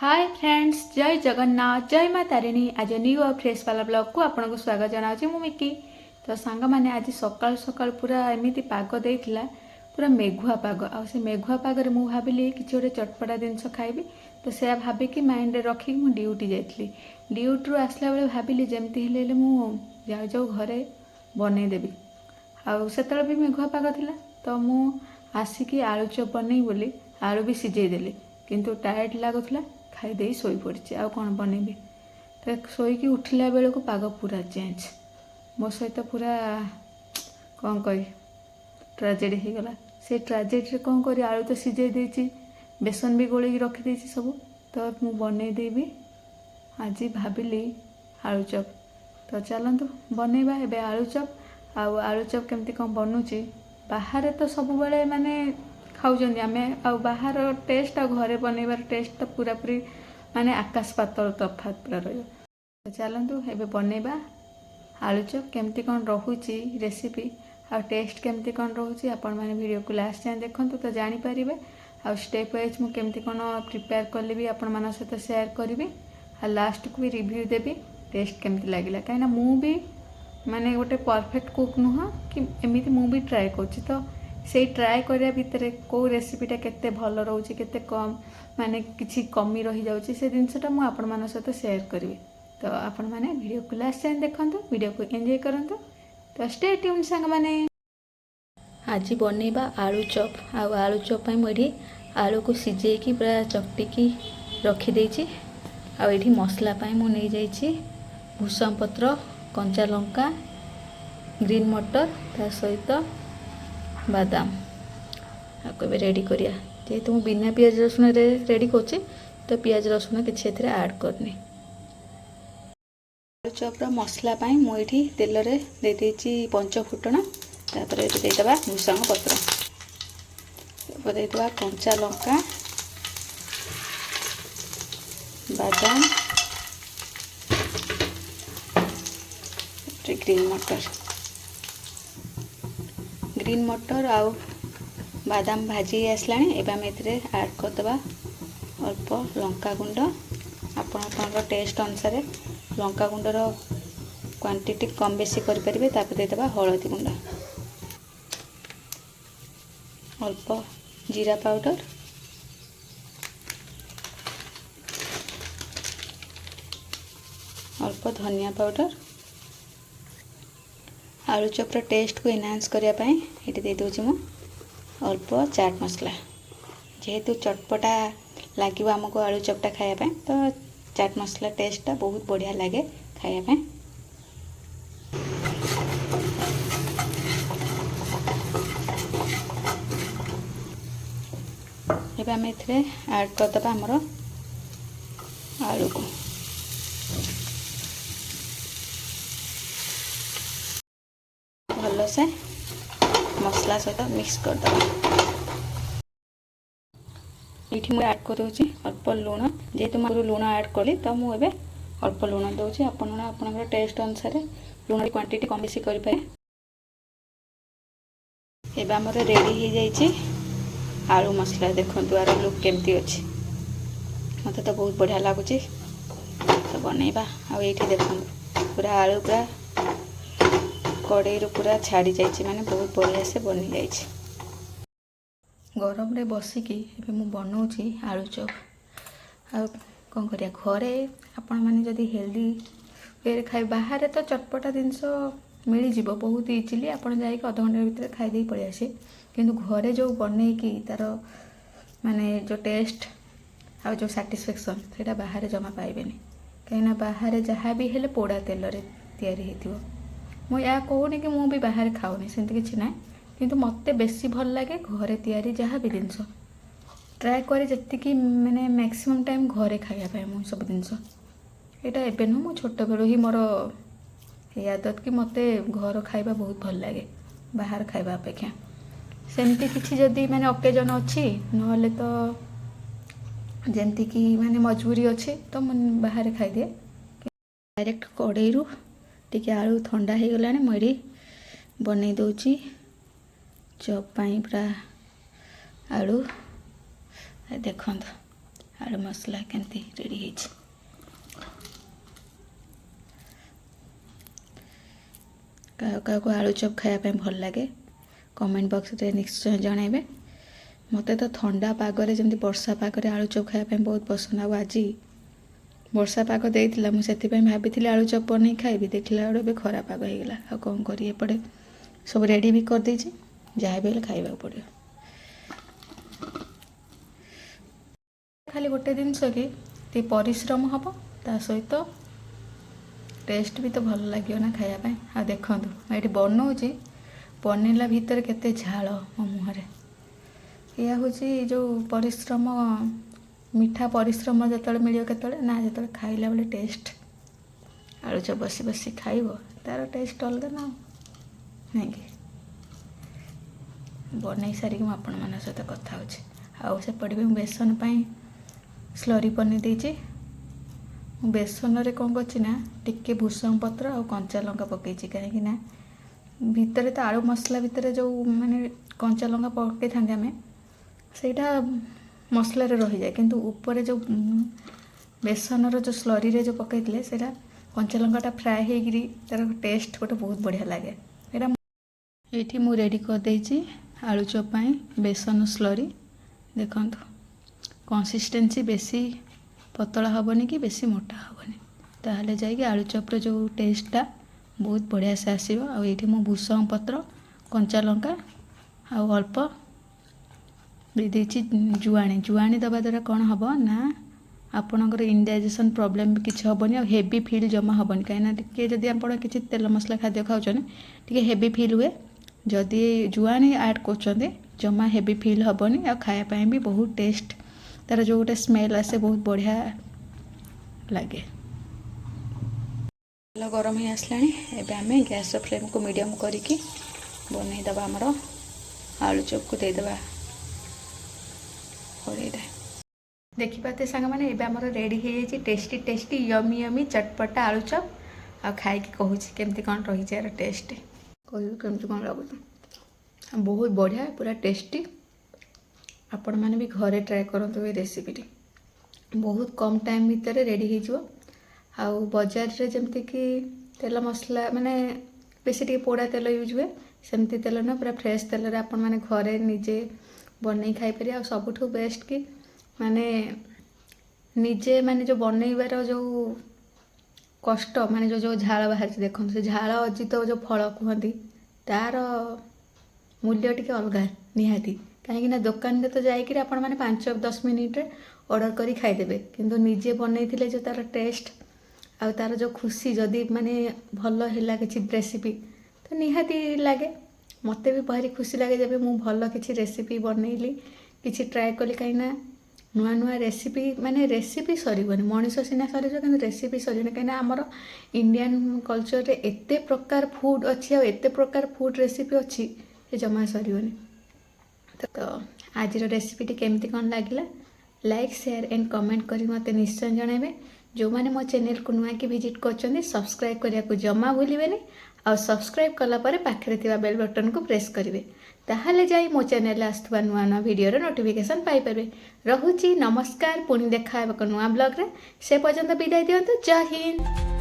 Hi friends, जय जगन्नाथ, जय माँ तारिणी। आज न्यू और फ्रेश वाला ब्लॉग को आपको स्वागत जनाऊँ। मु मिकी तो सांग मैंने आज सकाल सकाल पूरा एमती पाग देला, पूरा मेघुआ पाग। आ से मेघुआ पागरे मु भाविली किसी गोटे चटपटा जिनस खाइबी। तो से भाविकी माइंड रे रखी मु ड्यूटी जाइली। ड्यूटी आसला बेले भाविली जमती हेले मु जाऊ जाऊ घरे बनईदेवी। आते भी मेघुआ पाग थिला तो मु आसिकी आलू चप बनई बोली आलू भी सिझेदेली, किंतु टायर्ड लगुला खाईदे शोई पड़ी। आउ कौन बनैबी तो शोईकी उठिला बेलू पाग पूरा चेंज। मो सहित पूरा कौन कह ट्राजेडी हो गला। से ट्राजेडी कौन कर आलू तो सिझे देती, बेसन भी गोल रखी सब। तो मु बनईदेवी आज भाविली आलू चप। तो चलतु बनैबा एबे आलू चप। आलू चप केमती कौन बनूची बाहर तो सब बेले माने खाऊँ आमे बाहर टेस्ट आ घरे बनइबार टेस्ट तो पूरा पूरी माने आकाश पातल तफात पूरा रही। तो चलतु एबे बनइबा आलू चप। केमती कौन रोची रेसिपी आ टेस्ट केमती कौन रोची आपण माने वीडियो को लास्ट जाए देखंतु तो जानी पारिबे। आ स्टेप वाइज मु केमती कौन प्रिपेयर कली भी आपण मान सहित शेयर करी। आ लास्ट को भी रिव्यू देबी टेस्ट केमती लागिला। कहीं मु भी माने गोटे परफेक्ट कुक नुह कि एमती मु भी ट्राए कर। तो से ट्राए करिया भितर को रेसिपीटा केते भल रोचे केते कम माने किछि कमी रही जाउची से जिनसटा मु आपण मान सहित शेयर करी। तो आपण माने वीडियो को लास्ट टाइम देखंतु, वीडियो को एंजॉय करंतु। तो स्टे ट्यून संग माने। आज बनैबा आलू चप। आलू चप पई मोडी आलू को सिजेकी पूरा चकटिकी रखी देछि। एठी मसला पई मु नै जाइछि भूसम पत्र, कंचा लंका, ग्रीन मटर, ता सहित बादाम। आपको रेडी करिया जेहेतु मुझे बिना पियाज रसुण रेडी कर तो पियाज रसुण किसी ऐड करनी। आलू चप्र मसला मुझे तेल रे दे देछि पंच फुटण, तापर देदेबा भूसंग पत्र, देदेबा कंचा लंका, बादाम, ग्रीन मटर। ग्रीन मटर आउ बादाम भाजी आसला एवं आम ऐड करदे अल्प लंका गुंड। आपण टेस्ट अनुसार लंका गुंडर क्वांटिटी कम बेसी करें। तापर देदेबा हलदी गुंड, अल्प जीरा पाउडर, अल्प धनिया पाउडर। आलू चप्र टेस्ट को एनहांस करने ये दे दूँ मु अल्प चाट मसला। जेहेतु चटपटा लगे आमको आलू चपटा खायापी तो चाट मसला टेस्टा बहुत बढ़िया लगे खायापी। एबे आम एथिरे ऐड करदबा हमर आलू को। भल से मसला सहित मिक्स करदबा। ये मुझे ऐड कर अल्प लुण, जेहेतु मुझे लुण ऐड कली तो मुझे अल्प लुण दूसरी। आप टेस्ट अनुसार लुण क्वांटिटी कम बेसी करें। एबे आमर रेडी हो जाइए आलू मसला। देखो आर लुक केमती अच्छी, मत तो बहुत बढ़िया लगुच। तो बनैबा आईठी देखो पूरा आलू पूरा कड़े पूरा छाड़ी जाइए, माने बहुत बढ़िया से बनी जाइए। गरम रे बसिकी एबे मु बनाऊँगी आलू चप। आ कौन करिया घरे आपण माने जदि हेल्दी वे खाए, बाहर तो चटपटा जिनस मिल जाव बहुत इजिली, आप जाइए अध घंटे भितर खाईदे पलि आसे। किंतु घरे जो बनईकी तार माने जो टेस्ट आ जो सैटिस्फैक्शन सेटा बाहर जमा पाइबेनी। कहीं बाहर जहाँ भी हेले पोड़ा तेल रे तैयारी होइथिबो। मु या कहूनी कि मु भी बाहर खाऊनी सेमती किछि ना, किंतु मते बेसी भल लगे घरे तैयारी जहाँ भी जिनस ट्राए करे जतिकी माने मैक्सिमम टाइम घरे खाया पाए मु सब जिनस। एटा एबे न मु छोट बेलू ही मोर आदत कि मते घर खाइबा बहुत भल लगे बाहर खाइबा अपेक्षा। सेमती किछि जदि माने ओकेजन अछि नहले तो जेमती कि माने मजबूरी अछि तो मु बाहर खाइ दिए। डायरेक्ट कड़ाई रु टिके आलू ठंडा हो गला मुझे बनै दूची चप पाई पूरा आलू। देखो आलू मसला केमती रेडी है। क्या आलू चप खायापी भल लगे कमेंट बॉक्स रे निश्चय जनइबे। मत तो ठंडा पागरे जमी वर्षा पागरे आलू चप खायापी बहुत पसंद। आज वर्षा पाग देइथिला मु सेति भाभी आलू चप बन खाइबी, देखला बेले खरा पाग होगा। आ कौन करी एपटे सब रेडी भी कर देछि, जहाँ भी खाइबा पड़ो। खाली गोटे जिनस कि परिश्रम हम ता सहित टेस्ट भी तो भल लगे ना खायापी। आ देखु ये बनाऊँच बनला भितर केते झाल मो मुहरे। या हूँ जो परिश्रम मीठा परिश्रम जो मिले केतले ना जो खाइला बेले टेस्ट आलू चप बसी बसी खाइब तार टेस्ट अलग ना नहीं कि बनई सारिक आपण मान सहित कथा हो। सेपटे भी बेसन पाई स्लरी बनी देछि। बेसन रे कौन करना टिके भूसंग पत्र और कंचा लंका पकई कहीं ना भितर तो आलू मसला भितर जो माने कंचा लंका पकई था आम सेटा मसला रही जाए, किंतु ऊपर जो बेसन जो स्लरी रे जो पकई से कंचा लंकाटा फ्राए होगी तार टेस्ट गोटे बहुत बढ़िया लगे। ये मु रेडी कर देछि आलू चप पाई बेसन स्लरी। देखो कंसिस्टेंसी बेसी पतला हेनी कि बेसी मोटा हेनी, ताहले जाइए आलू चप्र जो टेस्टा बहुत बढ़िया से आसो। आठी मु भूसंग पत्र कंचा लंका आउ अल्प देदेछि जुआणी। जुआणी दबा द्वारा कौन हम ना आपणकर इंडाइजेशन प्रोब्लेम किसी हेनी आ हेवी फिल जमा हेनी। कहीं जदि आप किसी तेल मसला खाद्य खाऊँ टे हेवी फिल हुए, जदि जुआणी ऐड कर जमा हेवी फिल हेनी आ खायापी भी बहुत टेस्ट तार जो गोटे स्मेल आसे बहुत बढ़िया लगे। गरम ही आसला आम गैस फ्लेम को मीडियम करके बनईदबा आमर आलू चप को देदेबा कड़े। देखिपाते सांग मैंने आमर रेडी हो जाए टेस्टी टेस्टी यमी यमी चटपटा आलू चप। आ खाई कहूँ केमती कौन रही यार टेस्ट कह केमती कौन लगुच बहुत बढ़िया पूरा टेस्टी। आपण मैंने भी घरे ट्राए करूँ ये रेसिपीटी बहुत कम टाइम भितर रेडी हो। आउ बजार रे जमती कि तेल मसला माने बेसी टी पोड़ा तेल यूज हुए सेमती तेल ना पूरा फ्रेश तेल आपण मैंने घरे निजे बनई खाई पारे। आ सबुठु बेस्ट कि माने निजे माने जो बनईबार जो कष्ट माने जो झाल बाहर देखो से झाल अर्जित जो फल कहती तार मूल्य टी अलग निहाती। कहीं दुकान में तो जाकि आपण मैंने 5-10 मिनिट ऑर्डर करी खाईदेवे, किंतु निजे बनई जो तार टेस्ट आ तार जो खुशी जदि माने भल है किसी रेसिपी तो निहाती लगे। मत भी भारी खुशी लगे जब मु भल किसी रेसिपी बनईली किसी ट्राए कली। कहीं नुआ नुआ रेसिपी माने रेसिपी सरीबनी मनीष सीना सरी कि रेसिपी सरीबनी कहीं आमर इंडियन कल्चर रे एते प्रकार फूड अच्छी आ एते प्रकार फूड रेसिपी अच्छी जमा सरीबनी। तो आज रेसिपीटी केमती कौन लगे लाइक शेयर एंड कमेंट करी मते निश्चय जनइबे। जो मैंने मो चैनल को नुआ कि विजिट कर सब्सक्राइब करने को जमा भूलिबेनी आ सब्सक्राइब कला परे पाखरे थिबा बेल बटन को प्रेस करेंगे, ताहले जाई मो चैनल आसुवा नुआ नुआ वीडियो नोटिफिकेशन पाई पारे। रहुची नमस्कार, पुणी देखा नुआ ब्लॉग रे से पर्यंत विदाय दियंतु। जय हिंद।